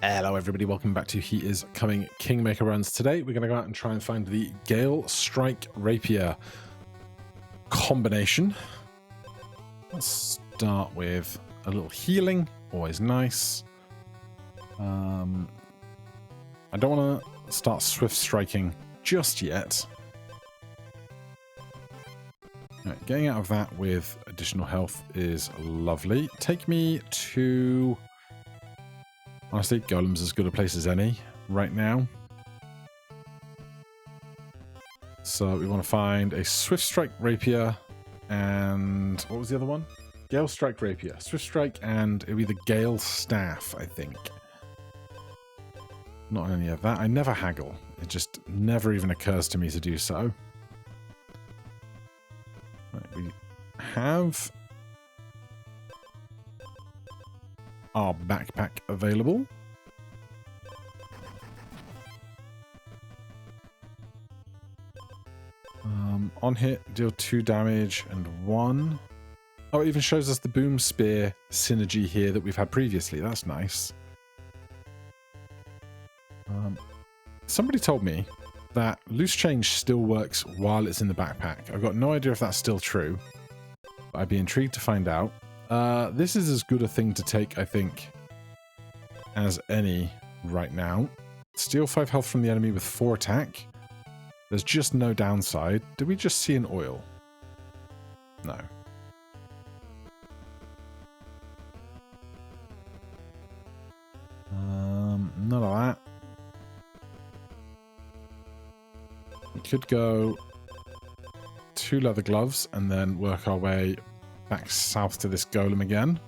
Hello everybody, welcome back to He Is Coming Kingmaker Runs. Today we're going to go out and try and find the Gale Strike Rapier combination. Let's start with a little healing, always nice. I don't want to start swift striking just yet. Right, getting out of that with additional health is lovely. Take me to... Honestly, Golem's as good a place as any right now. So we want to find a Swift Strike Rapier and... what was the other one? Gale Strike Rapier. Swift Strike and it would be the Gale Staff, I think. Not any of that. I never haggle. It just never even occurs to me to do so. Right, we have... our backpack available. On hit, deal 2 damage and 1. Oh, it even shows us the boom spear synergy here that we've had previously. That's nice. Somebody told me that loose change still works while it's in the backpack. I've got no idea if that's still true, but I'd be intrigued to find out. This is as good a thing to take, I think, as any right now. Steal 5 health from the enemy with 4 attack. There's just no downside. Did we just see an oil? No. None of that. We could go 2 leather gloves and then work our way back south to this golem again.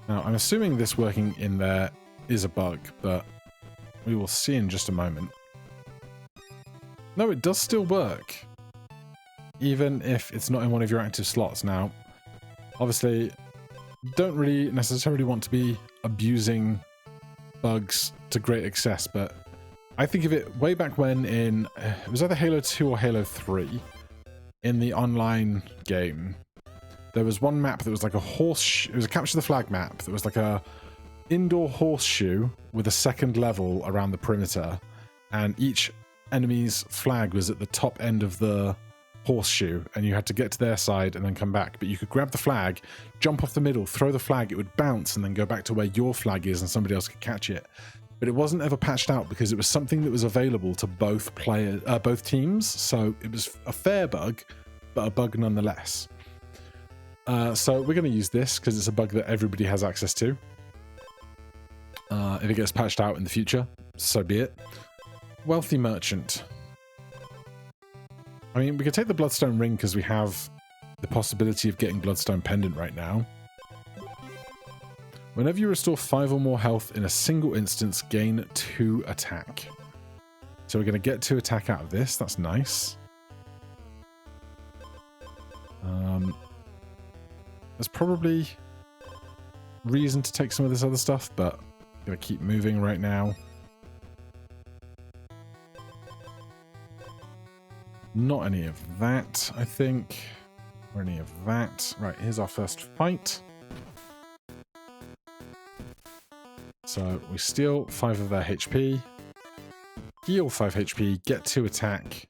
Now, I'm assuming this working in there is a bug, but we will see in just a moment. No, it does still work, even if it's not in one of your active slots. Now, obviously, don't really necessarily want to be abusing bugs to great excess, but I think of it way back when in, it was either Halo 2 or Halo 3, in the online game, there was one map that was like a horseshoe, it was a capture the flag map, that was like a indoor horseshoe with a second level around the perimeter, and each enemy's flag was at the top end of the horseshoe, and you had to get to their side and then come back, but you could grab the flag, jump off the middle, throw the flag, it would bounce and then go back to where your flag is and somebody else could catch it. But it wasn't ever patched out because it was something that was available to both players, both teams. So it was a fair bug, but a bug nonetheless. So we're going to use this because it's a bug that everybody has access to. If it gets patched out in the future, so be it. Wealthy Merchant. I mean, we could take the Bloodstone Ring because we have the possibility of getting Bloodstone Pendant right now. Whenever you restore 5 or more health in a single instance, gain 2 attack. So we're going to get 2 attack out of this. That's nice. There's probably reason to take some of this other stuff, but I'm going to keep moving right now. Not any of that, I think. Or any of that. Right, here's our first fight. So we steal 5 of their HP, heal 5 HP, get 2 attack.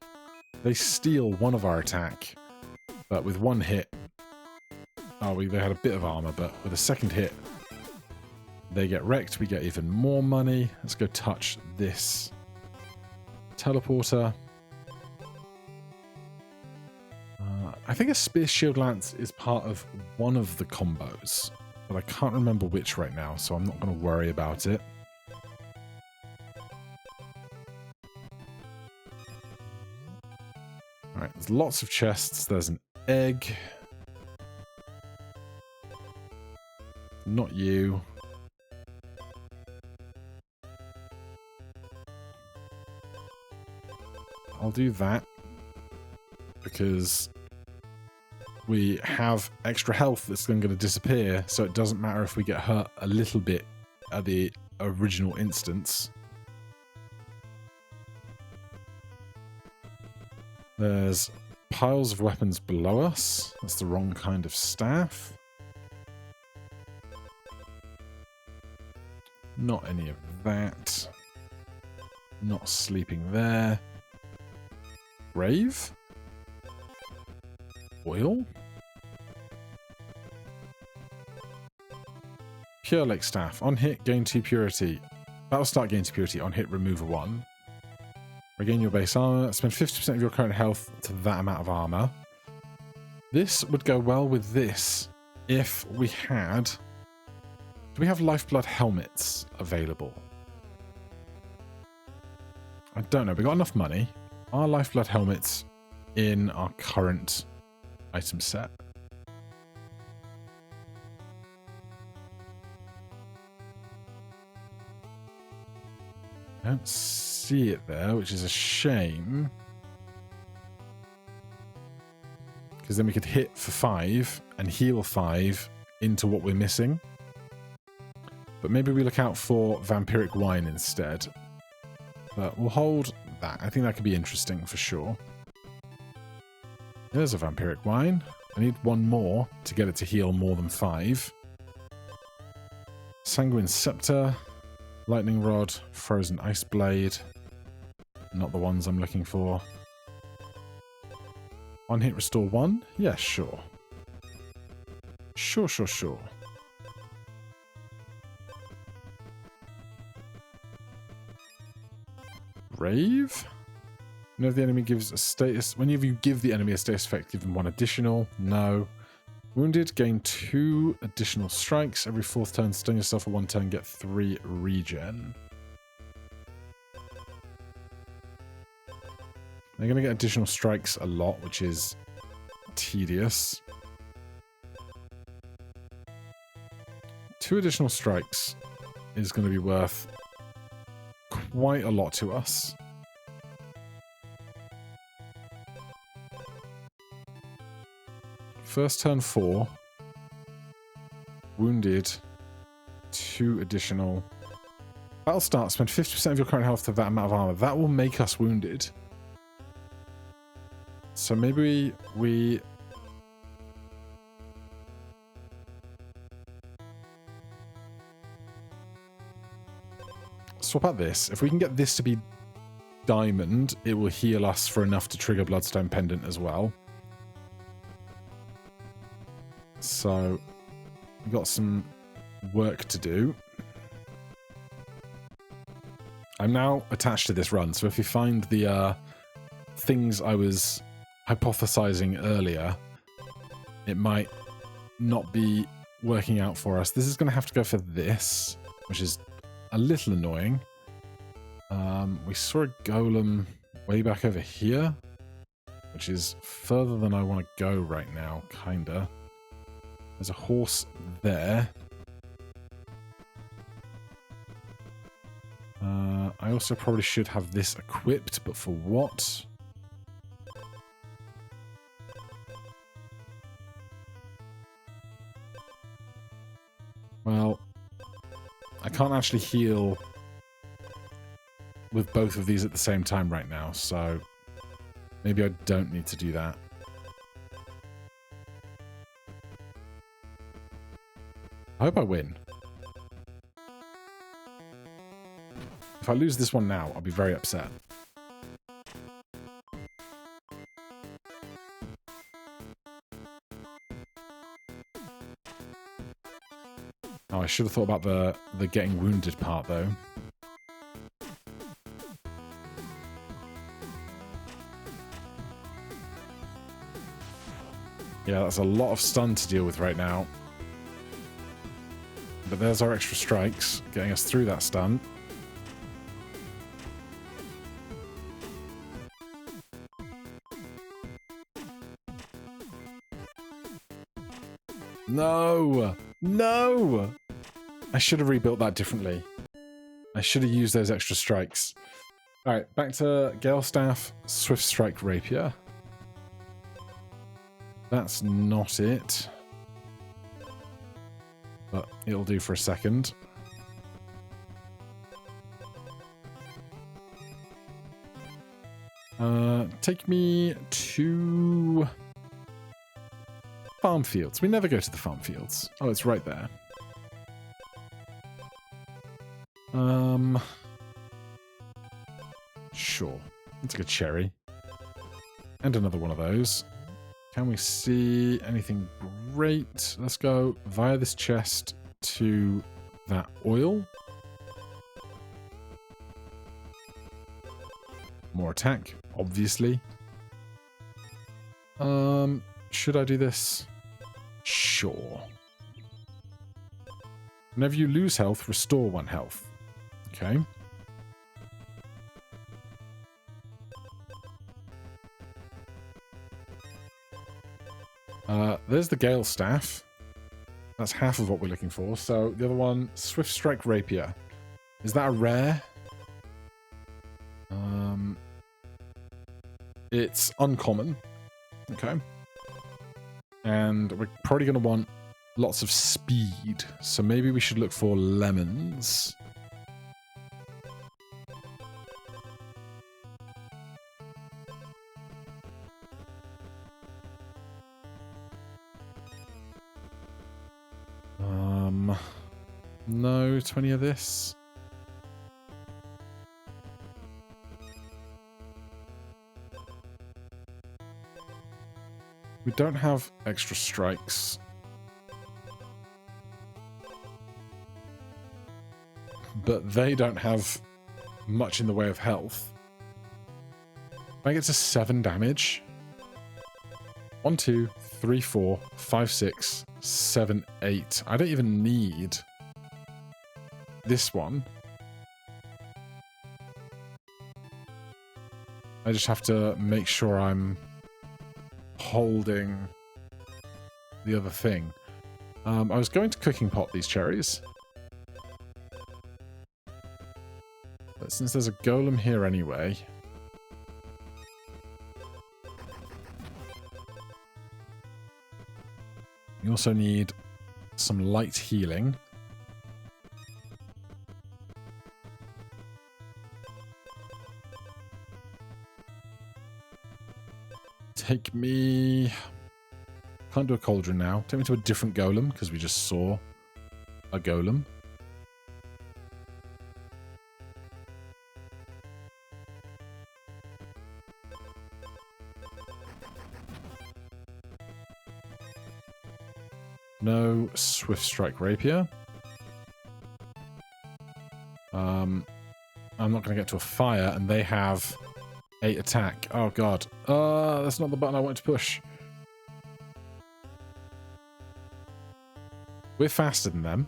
They steal 1 of our attack, but with 1 hit, they had a bit of armor, but with a second hit, they get wrecked. We get even more money. Let's go touch this teleporter. I think a Spear Shield Lance is part of one of the combos, but I can't remember which right now, so I'm not going to worry about it. Alright, there's lots of chests. There's an egg. Not you. I'll do that because we have extra health that's then going to disappear, so it doesn't matter if we get hurt a little bit at the original instance. There's piles of weapons below us. That's the wrong kind of staff. Not any of that. Not sleeping there. Grave? Oil? Pure Lake Staff. On hit, gain 2 purity. Battle start, gain 2 purity. On hit, remove 1. Regain your base armor. Spend 50% of your current health to that amount of armor. This would go well with this if we had... Do we have Lifeblood helmets available? I don't know. We got enough money. Are Lifeblood helmets in our current item set? I don't see it there, which is a shame. Because then we could hit for 5 and heal 5 into what we're missing. But maybe we look out for Vampiric Wine instead. But we'll hold that. I think that could be interesting for sure. There's a Vampiric Wine. I need 1 more to get it to heal more than 5. Sanguine Scepter. Lightning Rod, Frozen Ice Blade. Not the ones I'm looking for. On hit, restore 1? Yeah, sure. Sure. Rave? Whenever the enemy gives a status... Whenever you give the enemy a status effect, give them 1 additional. No. Wounded, gain 2 additional strikes. Every 4th turn, stun yourself for 1 turn, get 3 regen. They're going to get additional strikes a lot, which is tedious. 2 additional strikes is going to be worth quite a lot to us. First turn 4. Wounded. 2 additional. Battle start. Spend 50% of your current health to that amount of armor. That will make us wounded. So maybe we... swap out this. If we can get this to be diamond, it will heal us for enough to trigger Bloodstone Pendant as well. So, we've got some work to do. I'm now attached to this run, so if you find the things I was hypothesizing earlier, it might not be working out for us. This is going to have to go for this, which is a little annoying. We saw a golem way back over here, which is further than I want to go right now, kinda. There's a horse there. I also probably should have this equipped, but for what? Well, I can't actually heal with both of these at the same time right now, so maybe I don't need to do that. I hope I win. If I lose this one now, I'll be very upset. Oh, I should have thought about the getting wounded part, though. Yeah, that's a lot of stun to deal with right now. But there's our extra strikes, getting us through that stun. No! No! I should have rebuilt that differently. I should have used those extra strikes. Alright, back to Gale Staff, Swift Strike Rapier. That's not it. But it'll do for a second. Take me to farm fields. We never go to the farm fields. Oh, it's right there. Sure. Let's take a cherry. And another one of those. Can we see anything great? Let's go via this chest to that oil. More attack, obviously. Should I do this? Sure. Whenever you lose health, restore 1 health. Okay. There's the Gale Staff. That's half of what we're looking for. So the other one, Swift Strike Rapier. Is that a rare? It's uncommon. Okay. And we're probably going to want lots of speed. So maybe we should look for lemons. No, 20 of this. We don't have extra strikes. But they don't have much in the way of health. If I get to 7 damage. 1, 2, 3, 4, 5, 6, 7, 8. I don't even need this one. I just have to make sure I'm holding the other thing. I was going to cooking pot these cherries. But since there's a golem here anyway... We also need some light healing. Take me... Can't do a cauldron now. Take me to a different golem, because we just saw a golem. No Swift Strike Rapier. I'm not going to get to a fire, and they have 8 attack. Oh god. That's not the button I wanted to push. We're faster than them.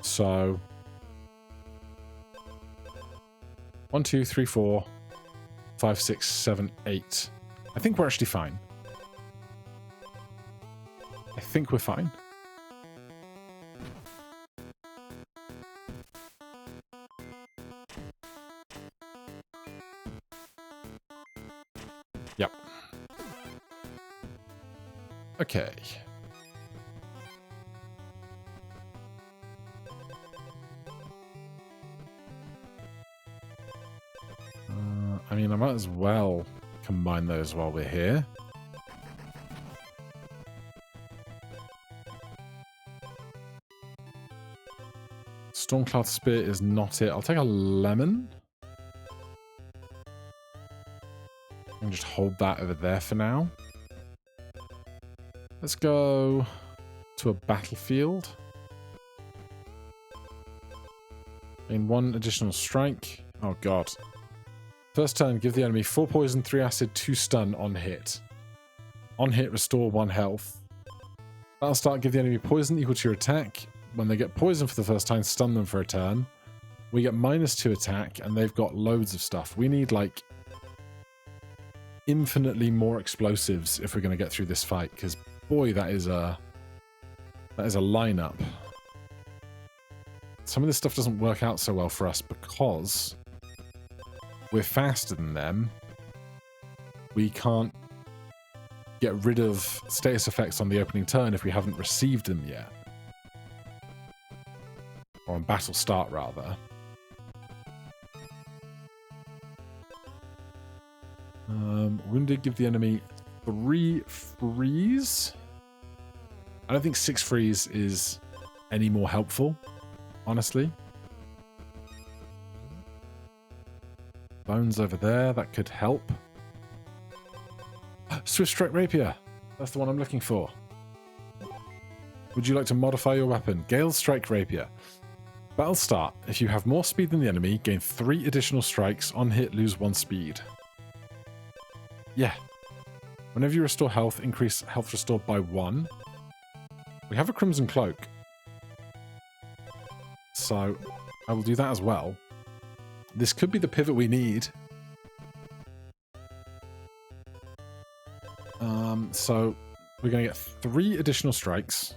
So... 1, 2, 3, 4... 5, 6, 7, 8. I think we're actually fine. I think we're fine. Yep. Okay. I mean, I might as well combine those while we're here. Stormcloud Spear is not it. I'll take a lemon. And just hold that over there for now. Let's go to a battlefield. Gain 1 additional strike. Oh god. First turn, give the enemy 4 poison, 3 acid, 2 stun on hit. On hit, restore 1 health. That'll start, give the enemy poison equal to your attack. When they get poison for the first time, stun them for a turn. We get -2 attack, and they've got loads of stuff. We need, like, infinitely more explosives if we're going to get through this fight, because, boy, that is a lineup. Some of this stuff doesn't work out so well for us because... we're faster than them. We can't get rid of status effects on the opening turn if we haven't received them yet. Or on battle start, rather. Wounded, give the enemy 3 freeze. I don't think 6 freeze is any more helpful, honestly. Bones over there, that could help. Swift Strike Rapier. That's the one I'm looking for. Would you like to modify your weapon? Gale Strike Rapier. Battle start. If you have more speed than the enemy, gain 3 additional strikes. On hit, lose 1 speed. Yeah. Whenever you restore health, increase health restored by 1. We have a Crimson Cloak. So, I will do that as well. This could be the pivot we need. So, we're going to get 3 additional strikes.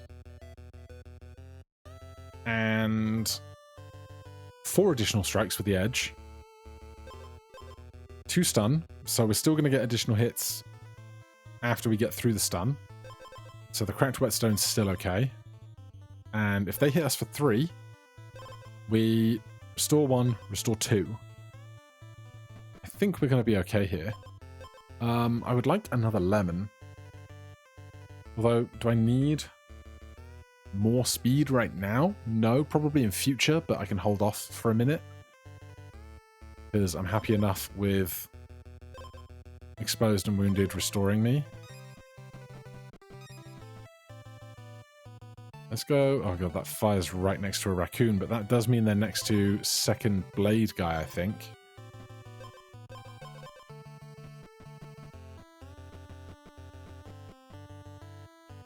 And 4 additional strikes with the edge. 2 stun. So we're still going to get additional hits after we get through the stun. So the cracked whetstone's still okay. And if they hit us for 3, we restore 1, restore 2. I think we're going to be okay here. I would like another lemon. Although, do I need more speed right now? No, probably in future, but I can hold off for a minute. Because I'm happy enough with exposed and wounded restoring me. Let's go. Oh god, that fire's right next to a raccoon, but that does mean they're next to second blade guy, I think.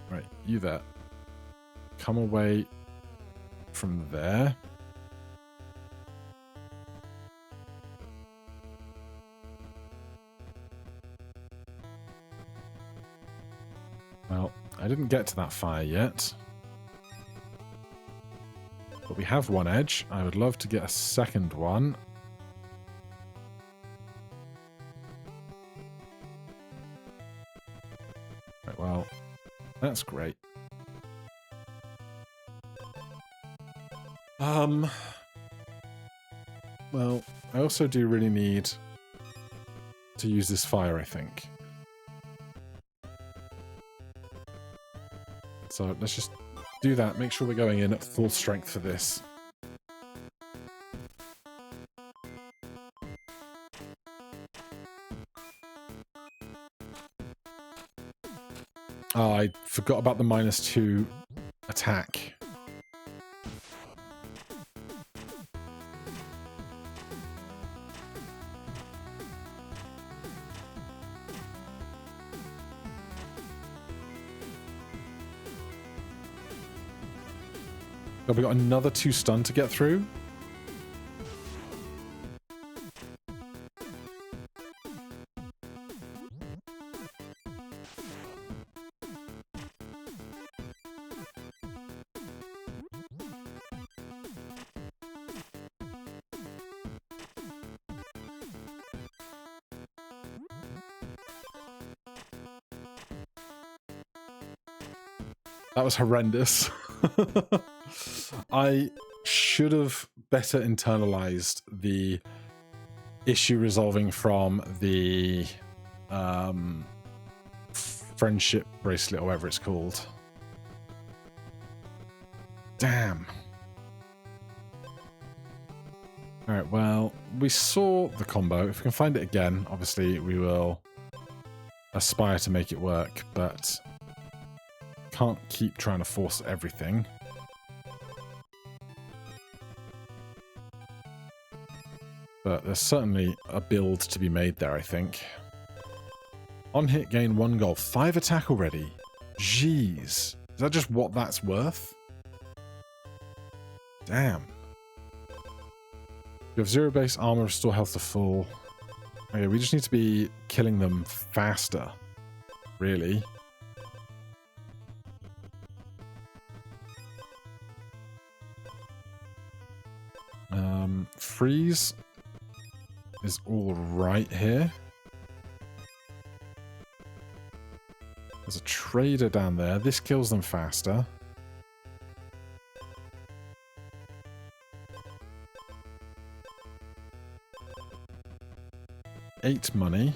Right, you there. Come away from there. Well, I didn't get to that fire yet. But we have 1 edge. I would love to get a second one. Right, well, that's great. Well, I also do really need to use this fire, I think. So let's just do that. Make sure we're going in at full strength for this. Oh, I forgot about the -2 attack. God, we got another 2 stun to get through. That was horrendous. I should have better internalized the issue resolving from the friendship bracelet, or whatever it's called. Damn. Alright, well, we saw the combo. If we can find it again, obviously we will aspire to make it work, but can't keep trying to force everything. But there's certainly a build to be made there, I think. On hit, gain 1 gold. 5 attack already. Jeez. Is that just what that's worth? Damn. You have 0 base armor, restore health to full. Okay, we just need to be killing them faster. Really. Freeze is all right here. There's a trader down there. This kills them faster. 8 money.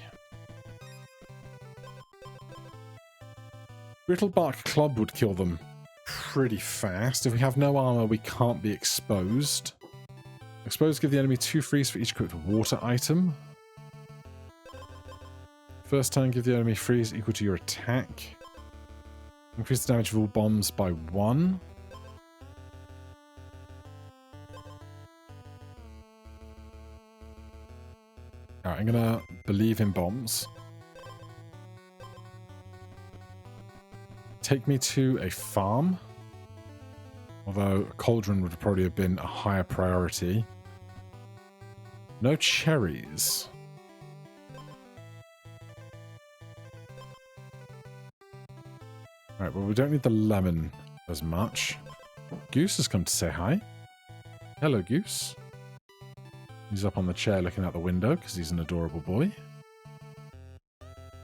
Brittle Bark Club would kill them pretty fast. If we have no armor, we can't be exposed. Exposed, give the enemy 2 freeze for each equipped water item. First turn, give the enemy freeze equal to your attack. Increase the damage of all bombs by 1. Alright, I'm gonna believe in bombs. Take me to a farm. Although a cauldron would probably have been a higher priority. No cherries. Alright, well, we don't need the lemon as much. Goose has come to say hi. Hello, Goose. He's up on the chair looking out the window because he's an adorable boy.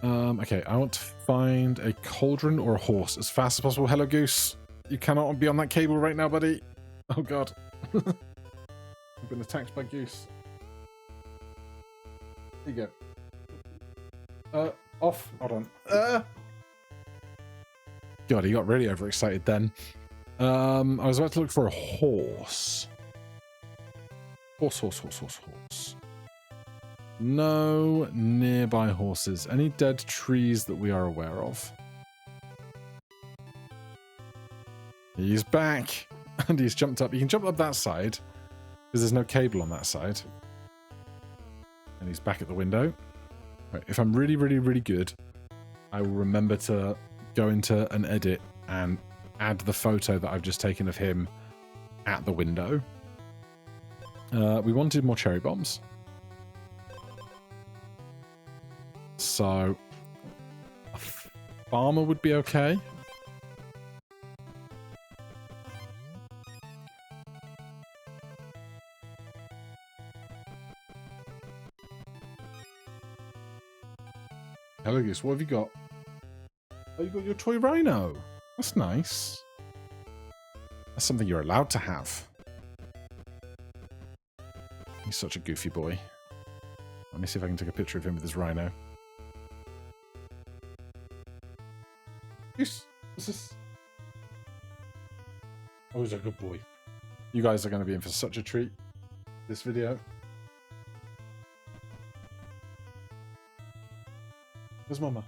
Okay, I want to find a cauldron or a horse as fast as possible. Hello, Goose. You cannot be on that cable right now, buddy. Oh, God. I've been attacked by Goose. Here you go. Off. Hold on. God, he got really overexcited then. I was about to look for a horse. Horse. No nearby horses. Any dead trees that we are aware of? He's back. And he's jumped up. You can jump up that side. Because there's no cable on that side. And he's back at the window. Right, if I'm really, really, really good, I will remember to go into an edit and add the photo that I've just taken of him at the window. We wanted more cherry bombs. So a farmer would be okay. Hello, Goose. What have you got? Oh, you got your toy rhino. That's nice. That's something you're allowed to have. He's such a goofy boy. Let me see if I can take a picture of him with his rhino. Goose, what's this? Oh, he's a good boy. You guys are going to be in for such a treat this video. Where's Mama?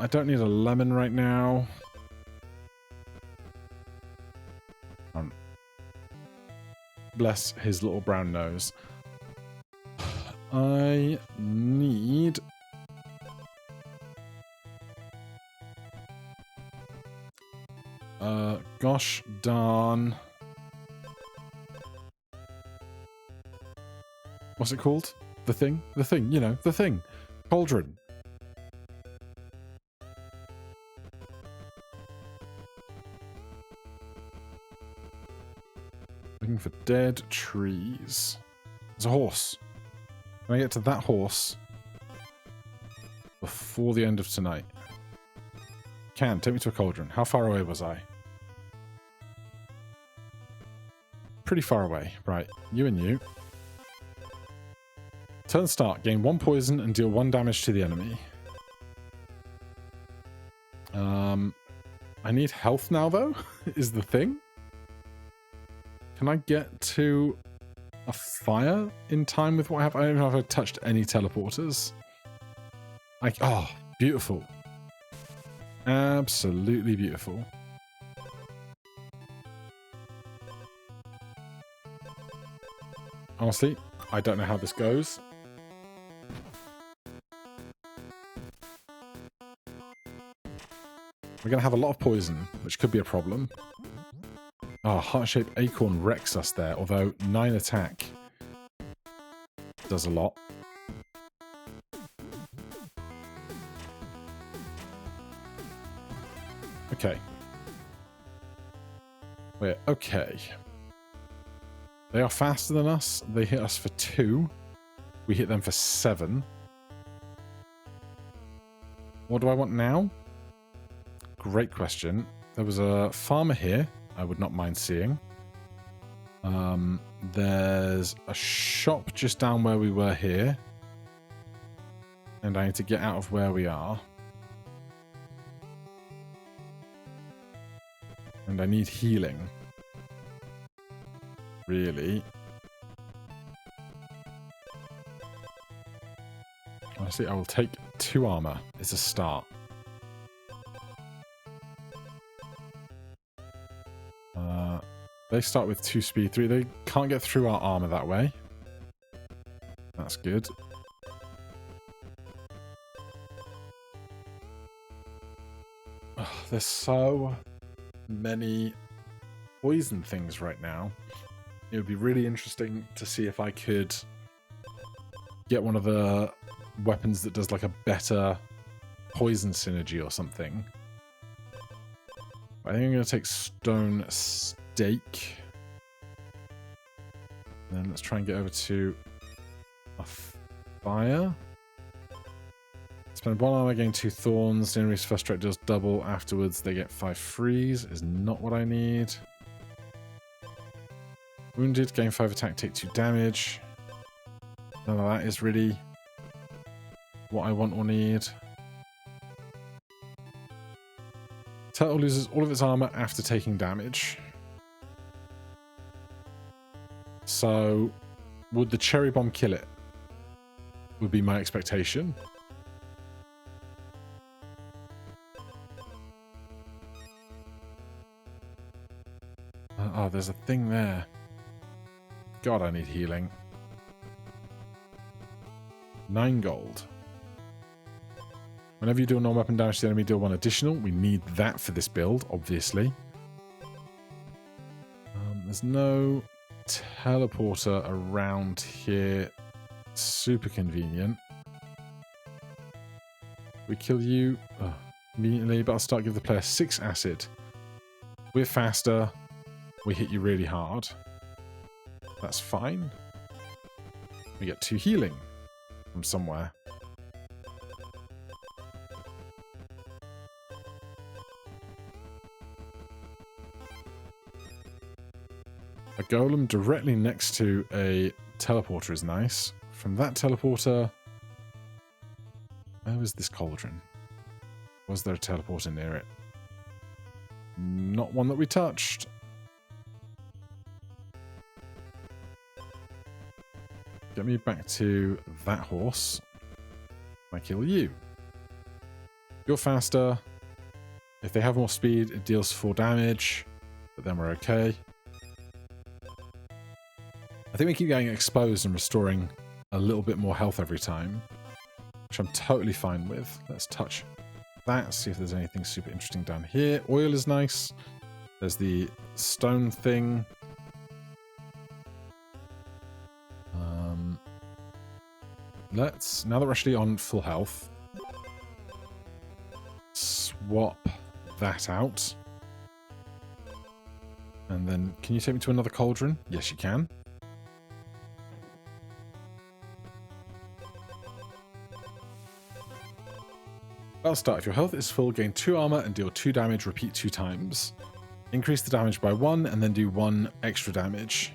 I don't need a lemon right now. Bless his little brown nose. I need... gosh darn... What's it called? The thing? The thing, you know, the thing. Cauldron. Looking for dead trees. There's a horse. Can I get to that horse before the end of tonight? Can. Take me to a cauldron. How far away was I? Pretty far away. Right. You and you. Turn start. Gain 1 poison and deal 1 damage to the enemy. I need health now, though, is the thing. Can I get to a fire in time with what I have? I don't know if I've touched any teleporters. Oh, beautiful. Absolutely beautiful. Honestly, I don't know how this goes. We're going to have a lot of poison, which could be a problem. Oh, heart-shaped acorn wrecks us there, although 9 attack does a lot. Okay. We're okay. They are faster than us. They hit us for 2. We hit them for 7. What do I want now? Great question. There was a farmer here I would not mind seeing. There's a shop just down where we were here. And I need to get out of where we are. And I need healing. Really. Honestly, I will take 2 armor. It's a start. They start with 2 speed, 3. They can't get through our armor that way. That's good. Oh, there's so many poison things right now. It would be really interesting to see if I could get one of the weapons that does like a better poison synergy or something. I think I'm going to take stone stake. Then let's try and get over to a fire. Spend 1 armor, gain 2 thorns. The enemy's first strike deals double. Afterwards, they get 5 freeze. Is not what I need. Wounded, gain 5 attack, take 2 damage. None of that is really what I want or need. Turtle loses all of its armor after taking damage. So, would the cherry bomb kill it? Would be my expectation. Oh, there's a thing there. God, I need healing. 9 gold. Whenever you do a non-weapon damage to the enemy, deal 1 additional. We need that for this build, obviously. There's no teleporter around here. Super convenient. We kill you conveniently, but I'll start giving the player 6 acid. We're faster. We hit you really hard. That's fine. We get 2 healing from somewhere. A golem directly next to a teleporter is nice. From that teleporter... Where was this cauldron? Was there a teleporter near it? Not one that we touched. Get me back to that horse. I kill you. You're faster. If they have more speed, it deals 4 damage. But then we're okay. I think we keep getting exposed and restoring a little bit more health every time, which I'm totally fine with. Let's touch that, see if there's anything super interesting down here. Oil is nice. There's the stone thing. Now that we're actually on full health, swap that out. And then, can you take me to another cauldron? Yes, you can. I'll start. If your health is full, gain 2 armor and deal 2 damage, repeat 2 times. Increase the damage by 1 and then do 1 extra damage.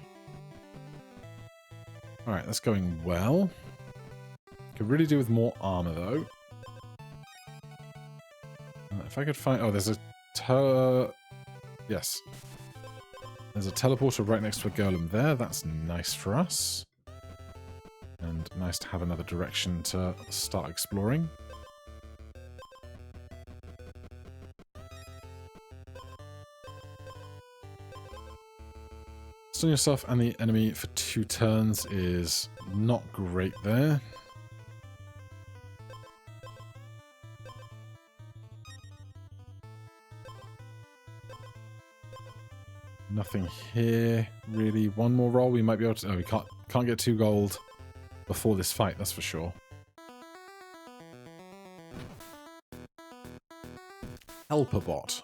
Alright, that's going well. Could really do with more armor though. If I could find... Oh, there's a... Yes. There's a teleporter right next to a golem there. That's nice for us. And nice to have another direction to start exploring. Stun yourself and the enemy for 2 turns is not great there. Nothing here, really. One more roll, we might be able to... Oh, we can't get 2 gold before this fight, that's for sure. Helper bot.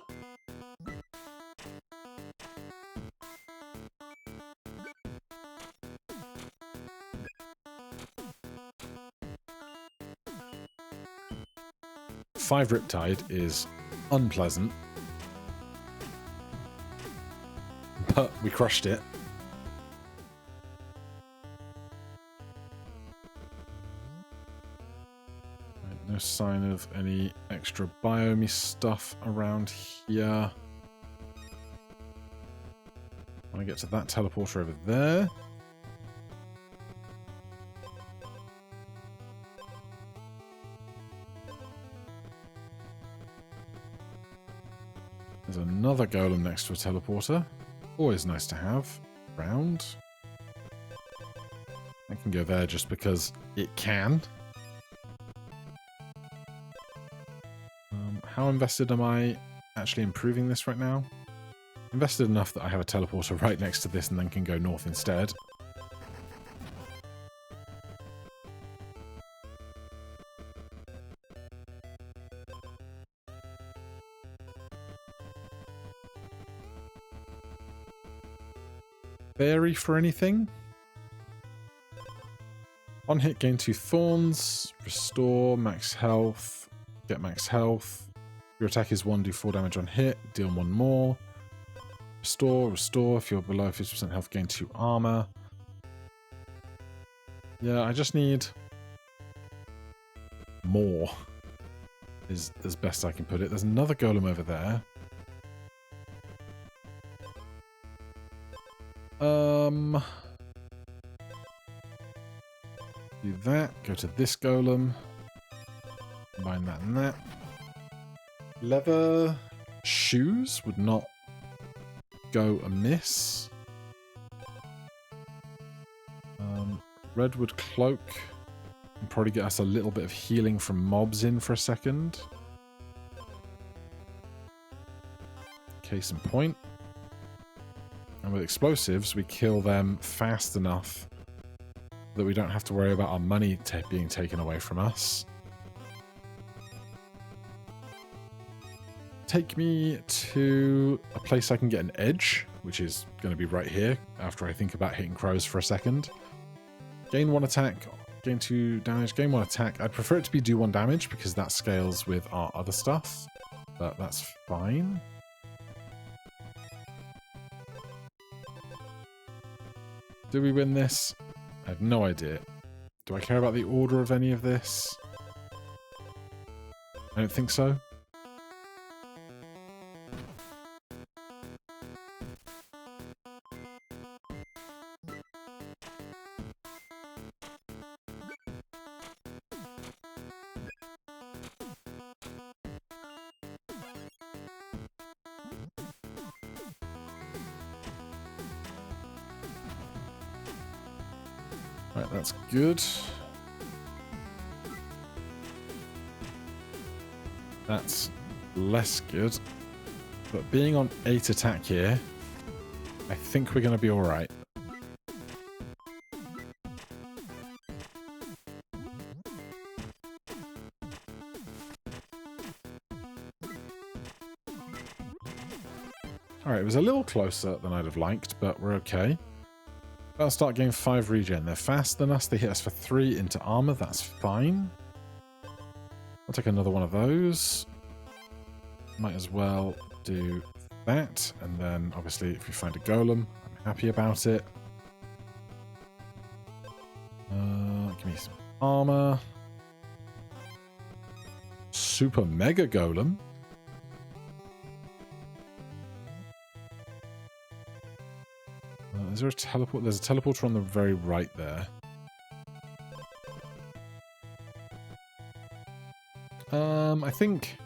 Five Riptide is unpleasant. But we crushed it. No sign of any extra biome stuff around here. When I get to that teleporter over there. There's another golem next to a teleporter. Always nice to have around. I can go there just because it can. How invested am I actually improving this right now? Invested enough that I have a teleporter right next to this and then can go north instead. Fairy for anything? On hit, gain 2 thorns. Restore, max health. Get max health. Your attack is 1, do 4 damage on hit. Deal 1 more. Restore, restore. If you're below 50% health, gain 2 armor. Yeah, I just need more. Is as best I can put it. There's another golem over there. Do that. Go to this golem. Combine that and that. Leather shoes would not go amiss. Redwood cloak can probably get us a little bit of healing from mobs in for a second. Case in point. And with explosives, we kill them fast enough that we don't have to worry about our money being taken away from us. Take me to a place I can get an edge, which is going to be right here after I think about hitting crows for a second. Gain 1 attack, gain 2 damage, gain 1 attack. I'd prefer it to be do 1 damage because that scales with our other stuff, but that's fine. Do we win this? I have no idea. Do I care about the order of any of this? I don't think so. Right, that's good. That's less good. But being on 8 attack here, I think we're going to be alright. Alright, it was a little closer than I'd have liked, but we're okay. I'll start getting 5 regen. They're faster than us. They hit us for 3 into armor. That's fine. I'll take another one of those. Might as well do that. And then, obviously, if we find a golem, I'm happy about it. Give me some armor. Super mega golem. Is there a teleport? There's a teleporter on the very right there. I think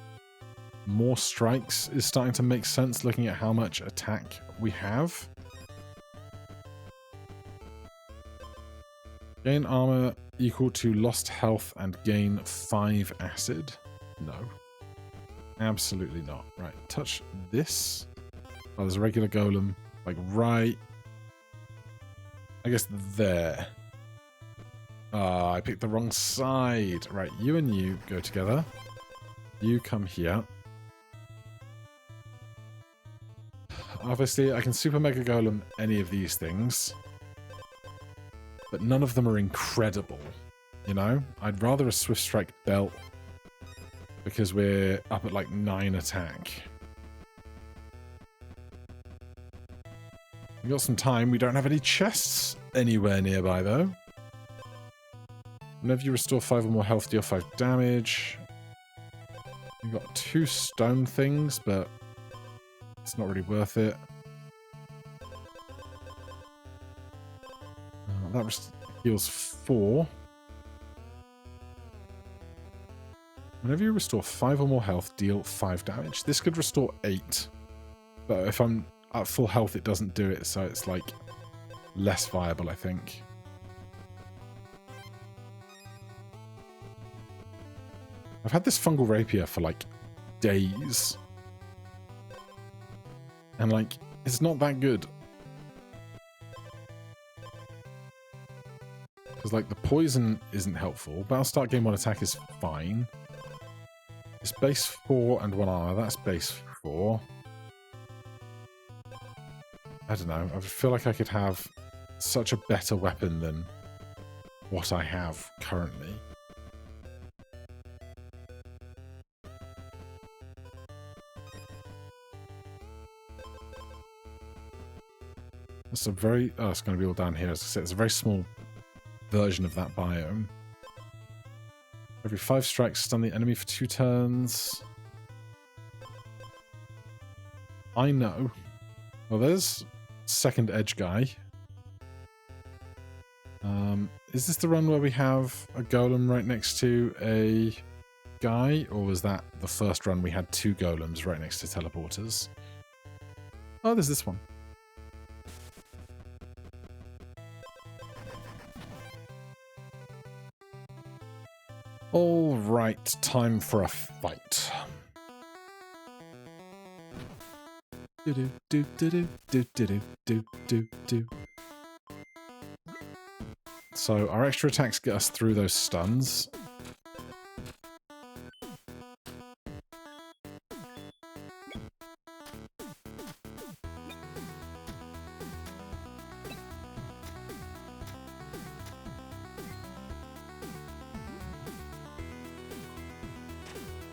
more strikes is starting to make sense looking at how much attack we have. Gain armor equal to lost health and gain 5 acid. No. Absolutely not. Right, touch this. Oh, there's a regular golem. Like right... I guess there. I picked the wrong side. Right, you and you go together. You come here. Obviously, I can Super Mega Golem any of these things. But none of them are incredible. You know? I'd rather a Swift Strike Belt. Because we're up at like 9 attack. We got some time. We don't have any chests anywhere nearby, though. Whenever you restore 5 or more health, deal 5 damage. We've got 2 stone things, but it's not really worth it. That heals 4. Whenever you restore 5 or more health, deal 5 damage. This could restore 8. But if I'm at full health, it doesn't do it, so it's like less viable, I think. I've had this fungal rapier for like days. And like, it's not that good. Because like the poison isn't helpful. Battle start game 1 attack is fine. It's base 4 and 1 armor. That's base 4. I don't know. I feel like I could have such a better weapon than what I have currently. It's a very... Oh, it's going to be all down here. As I said, it's a very small version of that biome. Every 5 strikes, stun the enemy for 2 turns. I know. Well, there's second edge guy. Is this the run where we have a golem right next to a guy? Or was that the first run we had 2 golems right next to teleporters? Oh, there's this one. All right, time for a fight. So our extra attacks get us through those stuns.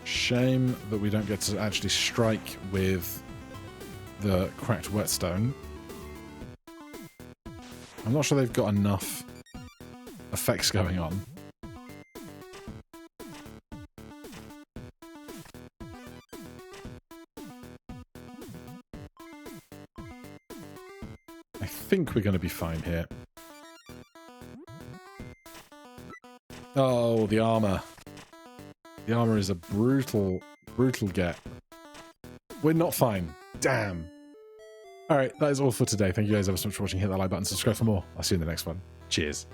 Shame that we don't get to actually strike with the cracked whetstone. I'm not sure they've got enough effects going on. I think we're going to be fine here. Oh, the armor. The armor is a brutal, brutal get. We're not fine. Damn. Alright, that is all for today. Thank you guys ever so much for watching. Hit that like button, subscribe for more. I'll see you in the next one. Cheers.